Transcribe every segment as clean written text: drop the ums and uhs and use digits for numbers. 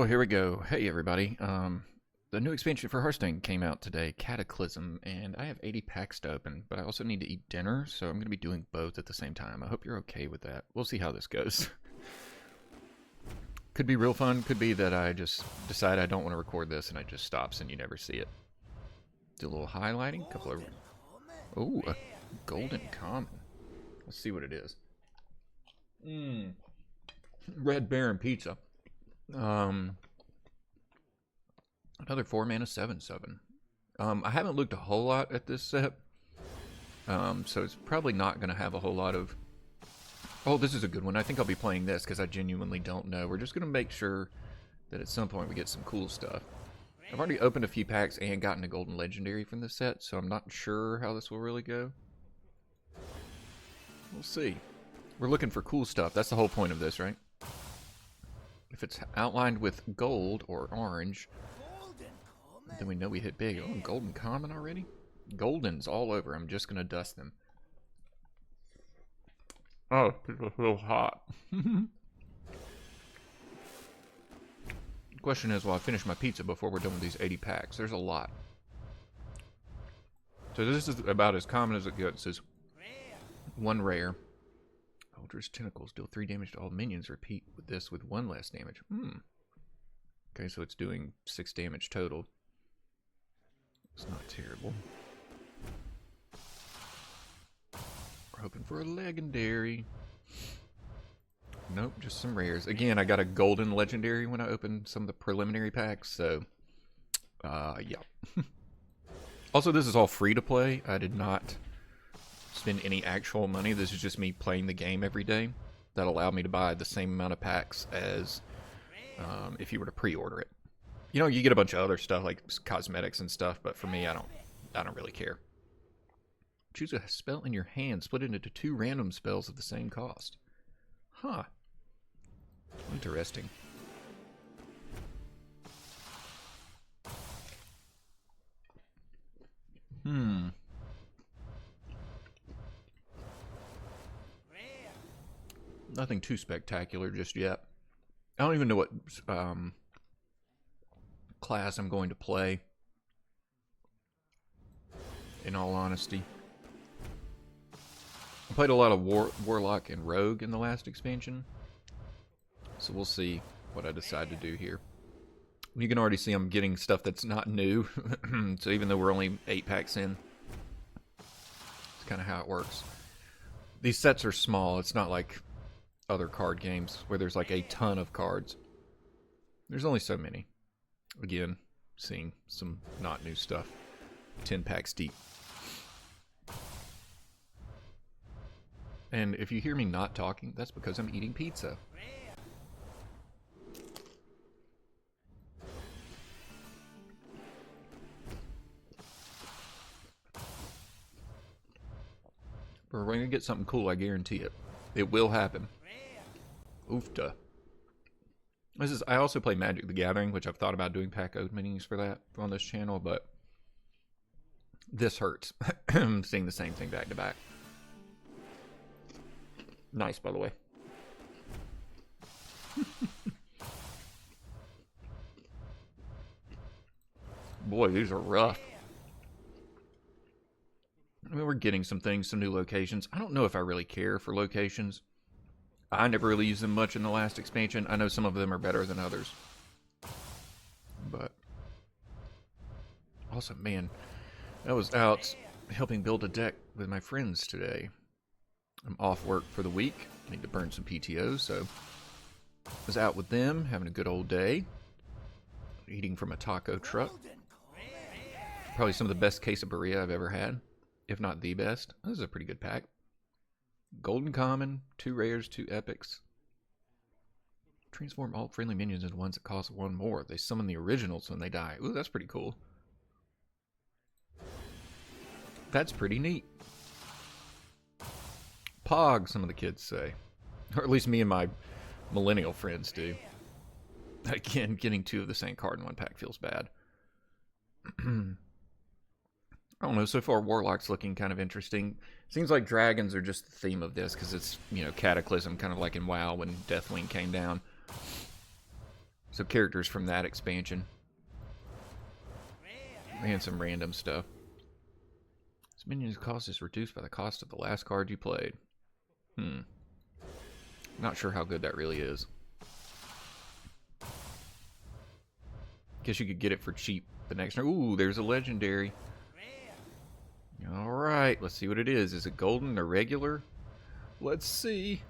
here we go. Hey, everybody. The new expansion for Hearthstone came out today, Cataclysm, and I have 80 packs to open, but I also need to eat dinner, so I'm going to be doing both at the same time. I hope you're okay with that. We'll see how this goes. Could be real fun. Could be that I just decide I don't want to record this and it just stops and you never see it. Do a little highlighting. A couple of... Oh, a golden common. Let's see what it is. Red Baron Pizza. Another 4-mana 7/7. I haven't looked a whole lot at this set, so it's probably not going to have a whole lot of... Oh, this is a good one. I think I'll be playing this because I genuinely don't know. We're just going to make sure that at some point we get some cool stuff. I've already opened a few packs and gotten a golden legendary from this set, so I'm not sure how this will really go. We'll see. We're looking for cool stuff. That's the whole point of this, right? If it's outlined with gold or orange, then we know we hit big. Oh, golden common already? Golden's all over. I'm just going to dust them. Oh, people feel hot. The question is, will I finish my pizza before we're done with these 80 packs? There's a lot. So this is about as common as it gets. It's one rare. Ultra's Tentacles deal 3 damage to all minions. Repeat with this with 1 less damage. Okay, so it's doing 6 damage total. It's not terrible. We're hoping for a legendary. Nope, just some rares. Again, I got a golden legendary when I opened some of the preliminary packs, so yeah. Also, this is all free to play. I did not spend any actual money. This is just me playing the game every day. That allowed me to buy the same amount of packs as if you were to pre-order it. You know, you get a bunch of other stuff like cosmetics and stuff, but for me, I don't really care. Choose a spell in your hand, split it into 2 random spells of the same cost. Huh. Interesting. Nothing too spectacular just yet. I don't even know what class I'm going to play, in all honesty. I played a lot of Warlock and Rogue in the last expansion, so we'll see what I decide to do here. You can already see I'm getting stuff that's not new, so even though we're only 8 packs in, it's kind of how it works. These sets are small. It's not like other card games where there's like a ton of cards. There's only so many. Again, seeing some not new stuff. 10 packs deep. And if you hear me not talking, that's because I'm eating pizza. We're going to get something cool, I guarantee it. It will happen. Oofta. I also play Magic the Gathering, which I've thought about doing pack openings for that on this channel, but this hurts. Seeing the same thing back to back. Nice, by the way. Boy, these are rough. I mean, we're getting some things, some new locations. I don't know if I really care for locations. I never really used them much in the last expansion. I know some of them are better than others. But also, man, I was out helping build a deck with my friends today. I'm off work for the week. I need to burn some PTO, so I was out with them, having a good old day. Eating from a taco truck. Probably some of the best quesadilla I've ever had, if not the best. This is a pretty good pack. Golden common, 2 rares, 2 epics. Transform all friendly minions into ones that cost 1 more. They summon the originals when they die. Ooh, that's pretty cool. That's pretty neat. Pog, some of the kids say. Or at least me and my millennial friends do. Again, getting 2 of the same card in 1 pack feels bad. I don't know, so far Warlock's looking kind of interesting. Seems like dragons are just the theme of this, because it's, you know, Cataclysm, kind of like in WoW when Deathwing came down. So characters from that expansion. And some random stuff. This minion's cost is reduced by the cost of the last card you played. Not sure how good that really is. Guess you could get it for cheap the next turn. Ooh, there's a legendary. Alright, let's see what it is. Is it golden or regular? Let's see.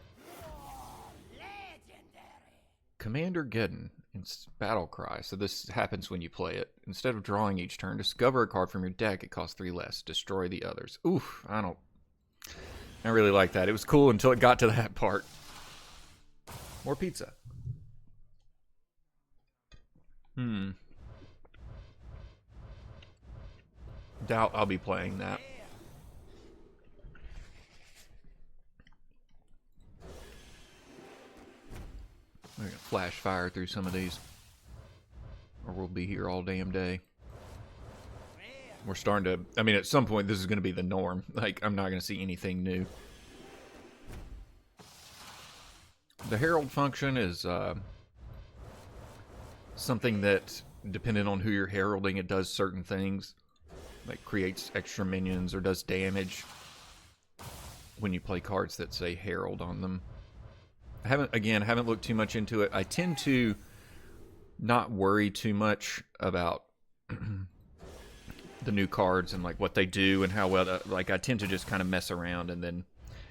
Commander Geddon in Battle Cry. So this happens when you play it. Instead of drawing each turn, discover a card from your deck. It costs 3 less. Destroy the others. Oof, I don't really like that. It was cool until it got to that part. More pizza. Doubt I'll be playing that. We're gonna flash fire through some of these, or we'll be here all damn day. We're starting to, I mean, at some point this is going to be the norm. Like, I'm not going to see anything new. The Herald function is something that, depending on who you're heralding, it does certain things. Like creates extra minions or does damage when you play cards that say Herald on them. I haven't looked too much into it. I tend to not worry too much about the new cards and like what they do and how well. Like I tend to just kind of mess around, and then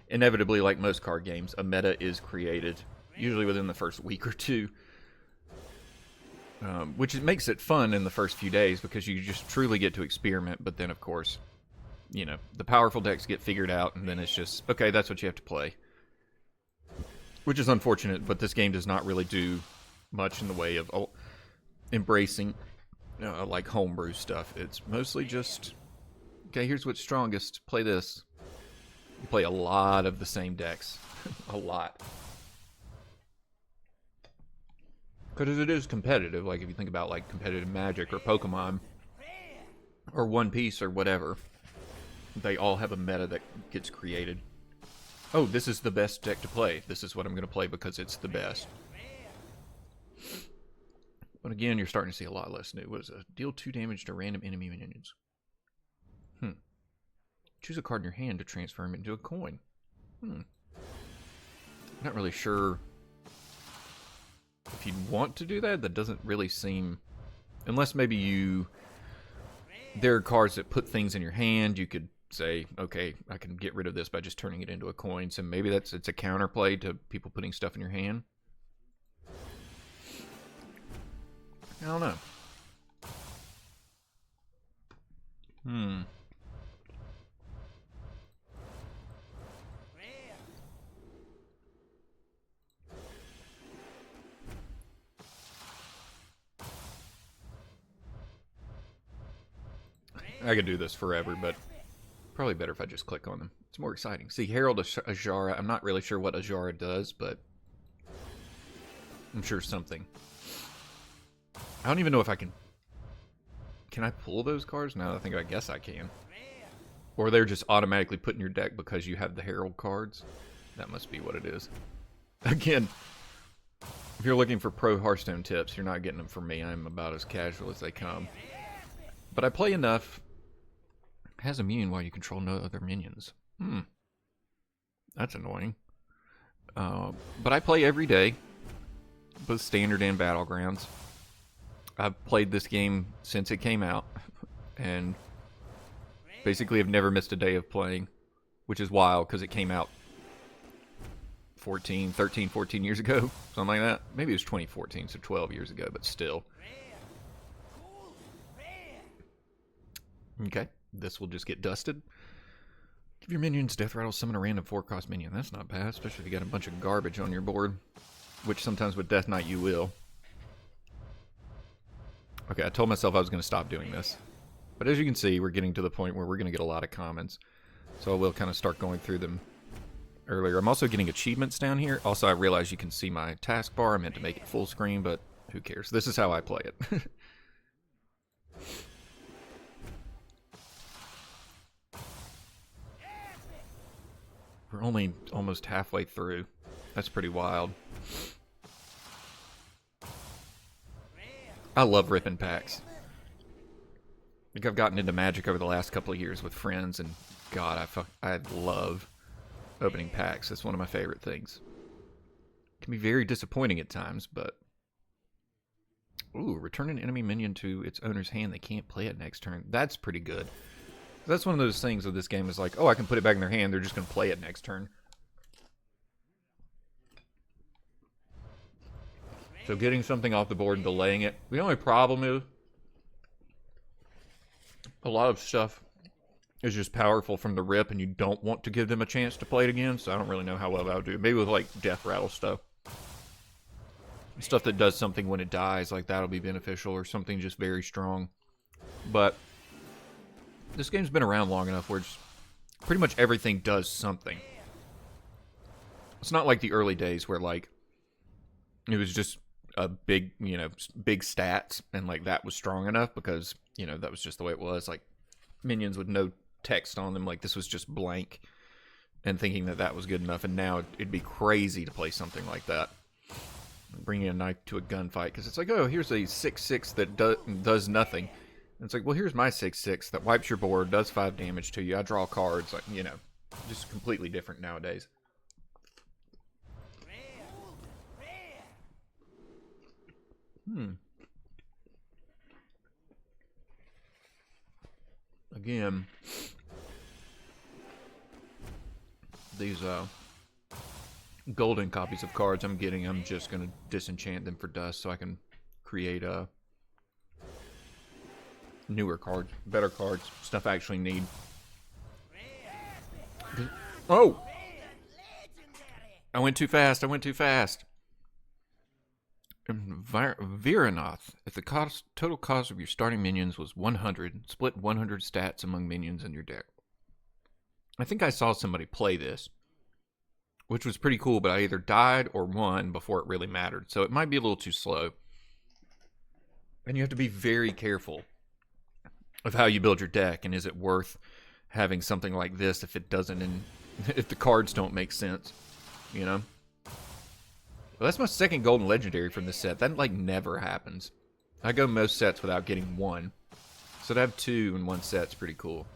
inevitably, like most card games, a meta is created usually within the first week or two. Which makes it fun in the first few days because you just truly get to experiment. But then, of course, you know, the powerful decks get figured out, and then it's just, okay, that's what you have to play. Which is unfortunate, but this game does not really do much in the way of embracing like homebrew stuff. It's mostly just, okay, here's what's strongest. Play this. You play a lot of the same decks. A lot. Because it is competitive, like if you think about like competitive Magic or Pokemon or One Piece or whatever, they all have a meta that gets created. Oh, this is the best deck to play. This is what I'm going to play because it's the best. But again, you're starting to see a lot less new. What is it? Deal 2 damage to random enemy minions. Choose a card in your hand to transform it into a coin. Not really sure if you'd want to do that. That doesn't really seem, unless maybe there are cards that put things in your hand. You could say, okay, I can get rid of this by just turning it into a coin. So maybe it's a counterplay to people putting stuff in your hand. I don't know. I could do this forever, but probably better if I just click on them. It's more exciting. See, Herald Ajara. I'm not really sure what Ajara does, but I'm sure something. I don't even know if I can... Can I pull those cards? No, I guess I can. Or they're just automatically put in your deck because you have the Herald cards. That must be what it is. Again, if you're looking for pro Hearthstone tips, you're not getting them from me. I'm about as casual as they come. But I play enough. Has immune while you control no other minions. That's annoying. But I play every day, both standard and battlegrounds. I've played this game since it came out, and basically have never missed a day of playing, which is wild because it came out 13, 14 years ago, something like that. Maybe it was 2014, so 12 years ago, but still. Okay, this will just get dusted. Give your minions Death Rattle, summon a random 4-cost minion. That's not bad, especially if you got a bunch of garbage on your board, which sometimes with Death Knight you will. Okay, I told myself I was going to stop doing this. But as you can see, we're getting to the point where we're going to get a lot of commons. So I will kind of start going through them earlier. I'm also getting achievements down here. Also, I realize you can see my taskbar. I meant to make it full screen, but who cares? This is how I play it. We're only almost halfway through. That's pretty wild. I love ripping packs. I think I've gotten into Magic over the last couple of years with friends, and God, I love opening packs. It's one of my favorite things. It can be very disappointing at times, but... Ooh, return an enemy minion to its owner's hand. They can't play it next turn. That's pretty good. That's one of those things with this game is like, oh, I can put it back in their hand. They're just going to play it next turn. So getting something off the board and delaying it. The only problem is a lot of stuff is just powerful from the rip, and you don't want to give them a chance to play it again, so I don't really know how well that would do. Maybe with, like, death rattle stuff. Stuff that does something when it dies, like that'll be beneficial, or something just very strong. But this game's been around long enough where just pretty much everything does something. It's not like the early days where, like, it was just a big, you know, big stats, and, like, that was strong enough because, you know, that was just the way it was. Like, minions with no text on them, like, this was just blank, and thinking that that was good enough, and now it'd be crazy to play something like that. Bringing a knife to a gunfight, because it's like, oh, here's a 6/6 that does nothing. And it's like, well, here's my 6/6 that wipes your board, does 5 damage to you. I draw cards, like, you know, just completely different nowadays. Again, these golden copies of cards I'm getting, I'm just going to disenchant them for dust so I can create newer cards, better cards, stuff I actually need. Oh! I went too fast, Viranath. If the total cost of your starting minions was 100, split 100 stats among minions in your deck. I think I saw somebody play this, which was pretty cool, but I either died or won before it really mattered. So it might be a little too slow. And you have to be very careful of how you build your deck, and is it worth having something like this if it doesn't, if the cards don't make sense, you know? Well, that's my second golden legendary from this set. That, like, never happens. I go most sets without getting one. So to have 2 in one set's pretty cool.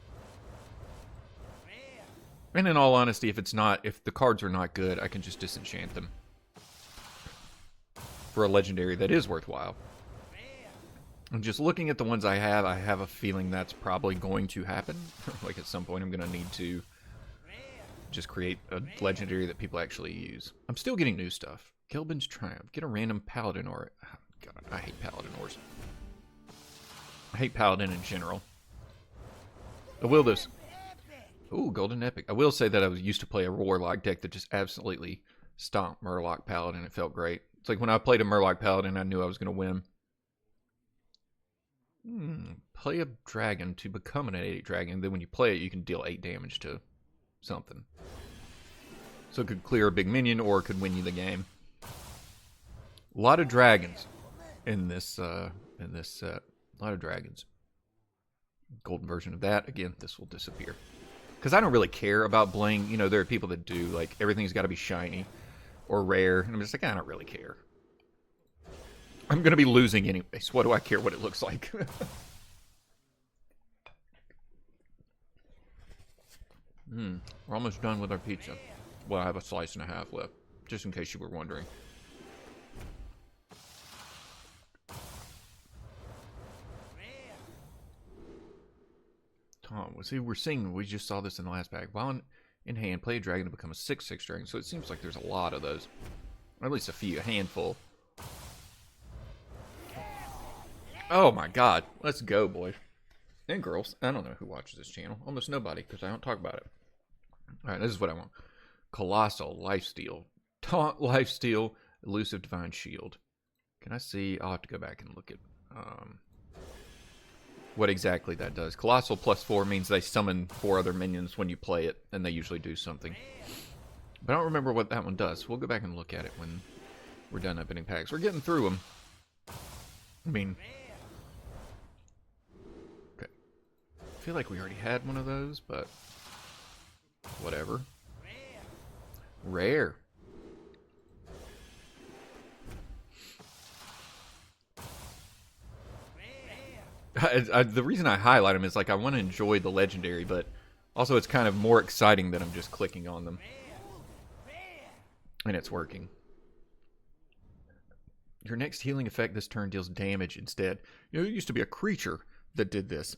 And in all honesty, if the cards are not good, I can just disenchant them for a legendary that is worthwhile. And just looking at the ones I have a feeling that's probably going to happen. Like, at some point I'm going to need to just create a legendary that people actually use. I'm still getting new stuff. Kelbin's Triumph. Get a random Paladin or... Oh, God, I hate Paladin ores. I hate Paladin in general. I will this... Ooh, Golden Epic. I will say that I used to play a Warlock deck that just absolutely stomped Murloc Paladin. It felt great. It's like when I played a Murloc Paladin, I knew I was going to win. Play a dragon to become an 8/8 dragon. Then when you play it, you can deal 8 damage to something. So it could clear a big minion, or it could win you the game. A lot of dragons in this set. A lot of dragons. Golden version of that. Again, this will disappear. Because I don't really care about bling. You know, there are people that do. Like, everything's got to be shiny or rare. And I'm just like, I don't really care. I'm going to be losing anyway, so what do I care what it looks like? We're almost done with our pizza. Well, I have a slice and a half left, just in case you were wondering. Tom, we're seeing, we just saw this in the last pack. While in hand, play a dragon to become a 6/6 dragon. So it seems like there's a lot of those. Or at least a handful. Oh my God. Let's go, boys. And girls. I don't know who watches this channel. Almost nobody, because I don't talk about it. Alright, this is what I want. Colossal Lifesteal. Taunt Lifesteal. Elusive Divine Shield. Can I see? I'll have to go back and look at what exactly that does. Colossal +4 means they summon 4 other minions when you play it, and they usually do something. But I don't remember what that one does. We'll go back and look at it when we're done opening packs. We're getting through them. I mean... Okay. I feel like we already had one of those, but... Whatever. Rare. The reason I highlight them is like I want to enjoy the legendary, but also it's kind of more exciting that I'm just clicking on them. And it's working. Your next healing effect this turn deals damage instead. You know, it used to be a creature that did this.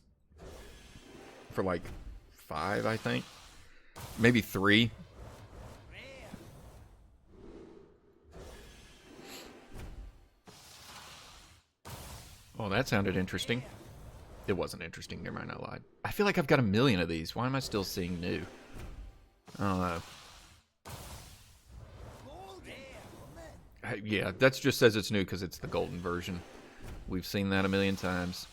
For like 5, I think. Maybe 3. Oh, that sounded interesting. It wasn't interesting, never mind, I lied. I feel like I've got a million of these. Why am I still seeing new? I don't know. Yeah, that just says it's new because it's the golden version. We've seen that a million times.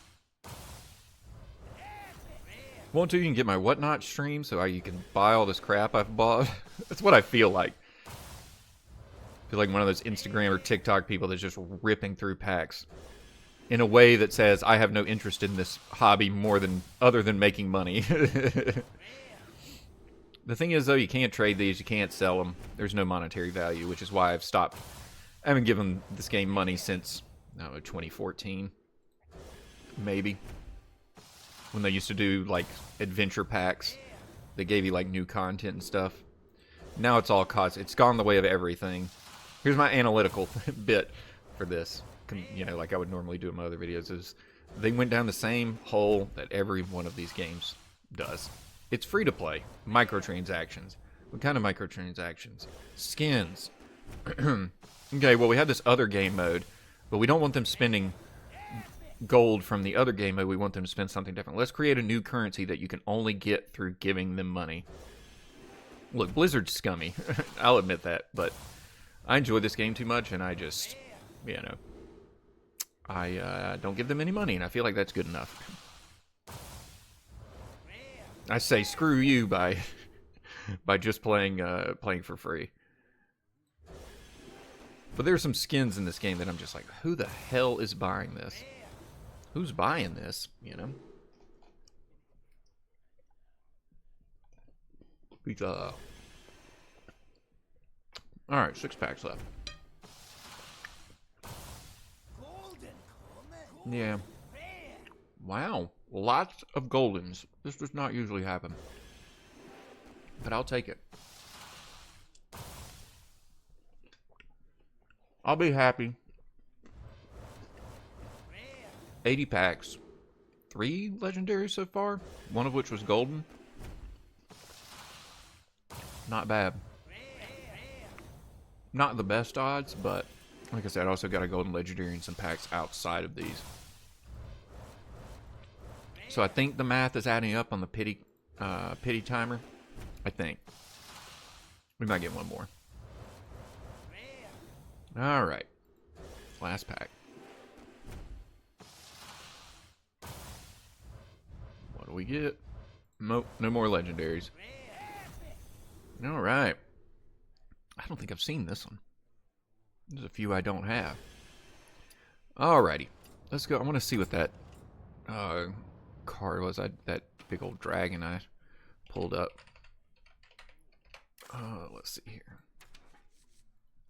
Want to, you can get my Whatnot stream so you can buy all this crap I've bought. That's what I feel like. I feel like one of those Instagram or TikTok people that's just ripping through packs. In a way that says, I have no interest in this hobby other than making money. The thing is, though, you can't trade these, you can't sell them. There's no monetary value, which is why I've stopped. I haven't given this game money since, 2014. Maybe. When they used to do, like, adventure packs. They gave you, like, new content and stuff. Now it's all cost. It's gone the way of everything. Here's my analytical bit for this. You know, like I would normally do in my other videos, is they went down the same hole that every one of these games does. It's free to play. Microtransactions. What kind of microtransactions? Skins. Okay, well, we have this other game mode, but we don't want them spending gold from the other game mode. We want them to spend something different. Let's create a new currency that you can only get through giving them money. Look, Blizzard's scummy. I'll admit that, but I enjoy this game too much, and I just, I don't give them any money, and I feel like that's good enough. I say screw you by just playing for free. But there's some skins in this game that I'm just like, who the hell is buying this? Who's buying this? Pizza. All right, 6 packs left. Yeah. Wow. Lots of goldens. This does not usually happen. But I'll take it. I'll be happy. 80 packs. 3 legendaries so far. One of which was golden. Not bad. Not the best odds, but like I said, I also got a golden legendary and some packs outside of these. So I think the math is adding up on the pity timer. I think. We might get one more. Alright. Last pack. What do we get? Nope, no more legendaries. Alright. I don't think I've seen this one. There's a few I don't have. Alrighty. Let's go. I want to see what that card was. That big old dragon I pulled up. Let's see here.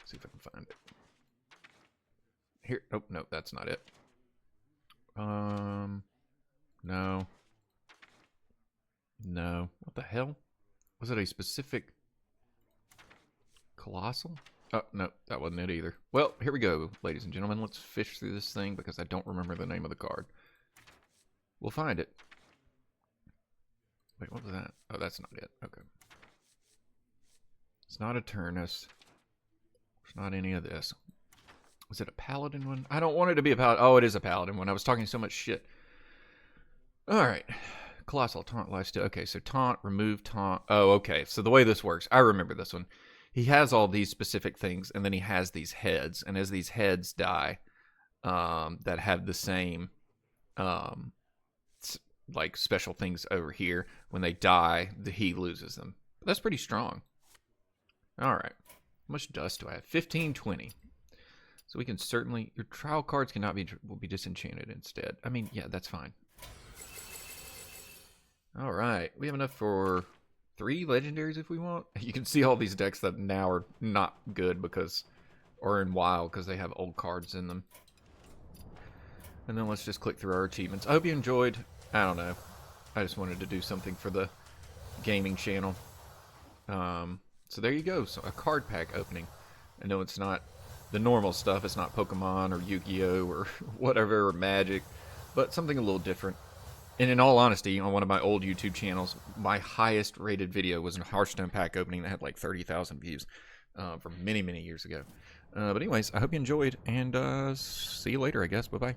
See if I can find it. Here. Oh, no, that's not it. No. No. What the hell? Was it a specific Colossal? Oh, no, that wasn't it either. Well, here we go, ladies and gentlemen. Let's fish through this thing because I don't remember the name of the card. We'll find it. Wait, what was that? Oh, that's not it. Okay. It's not a Turnus. It's not any of this. Was it a Paladin one? I don't want it to be a Paladin. Oh, it is a Paladin one. I was talking so much shit. Alright. Colossal Taunt Lifesteal. Okay, so Taunt, remove Taunt. Oh, okay. So the way this works, I remember this one. He has all these specific things, and then he has these heads. And as these heads die, that have the same, like, special things over here, when they die, he loses them. That's pretty strong. All right. How much dust do I have? 1520. So we can certainly... Your trial cards will be disenchanted instead. I mean, yeah, that's fine. All right. We have enough for 3 legendaries if we want. You can see all these decks that now are not good or in wild because they have old cards in them. And then let's just click through our achievements. I hope you enjoyed. I don't know. I just wanted to do something for the gaming channel. So there you go. So a card pack opening. I know it's not the normal stuff. It's not Pokemon or Yu-Gi-Oh or whatever, or Magic, but something a little different. And in all honesty, on one of my old YouTube channels, my highest rated video was a Hearthstone pack opening that had like 30,000 views from many, many years ago. But anyways, I hope you enjoyed, and see you later, I guess. Bye-bye.